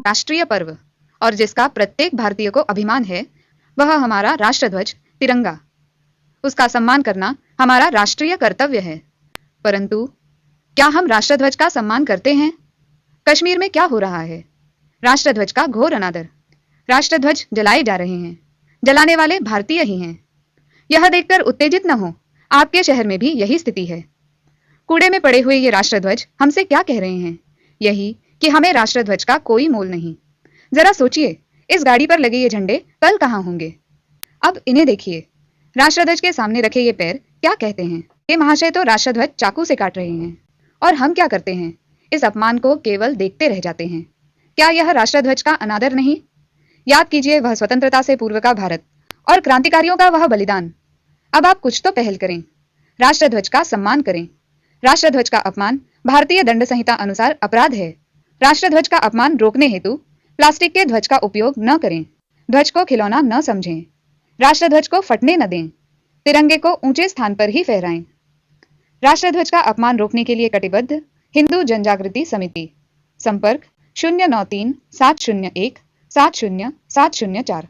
राष्ट्रीय पर्व और जिसका प्रत्येक भारतीय को अभिमान है, वह हमारा राष्ट्रध्वज तिरंगा। उसका सम्मान करना हमारा राष्ट्रीय कर्तव्य है। परंतु क्या हम राष्ट्रध्वज का सम्मान करते हैं? कश्मीर में क्या हो रहा है? राष्ट्रध्वज का घोर अनादर। राष्ट्रध्वज जलाए जा रहे हैं। जलाने वाले भारतीय ही हैं। यह देखकर उत्तेजित न हो, आपके शहर में भी यही स्थिति है। कूड़े में पड़े हुए ये राष्ट्रध्वज हमसे क्या कह रहे हैं? यही कि हमें राष्ट्रध्वज का कोई मोल नहीं। जरा सोचिए, इस गाड़ी पर लगे ये झंडे कल कहाँ होंगे? अब इन्हें देखिए, राष्ट्रध्वज के सामने रखे ये पैर क्या कहते हैं? ये महाशय तो राष्ट्रध्वज चाकू से काट रहे हैं और हम क्या करते हैं? इस अपमान को केवल देखते रह जाते हैं। क्या यह राष्ट्रध्वज का अनादर नहीं? याद कीजिए वह स्वतंत्रता से पूर्व का भारत और क्रांतिकारियों का वह बलिदान। अब आप कुछ तो पहल करें, राष्ट्रध्वज का सम्मान करें। राष्ट्रध्वज का अपमान भारतीय दंड संहिता अनुसार अपराध है। राष्ट्रध्वज का अपमान रोकने हेतु प्लास्टिक के ध्वज का उपयोग न करें। ध्वज को खिलौना न समझें। राष्ट्रध्वज को फटने न दें। तिरंगे को ऊंचे स्थान पर ही फहराएं। राष्ट्रध्वज का अपमान रोकने के लिए कटिबद्ध हिंदू जनजागृति समिति। संपर्क 093 701 70704।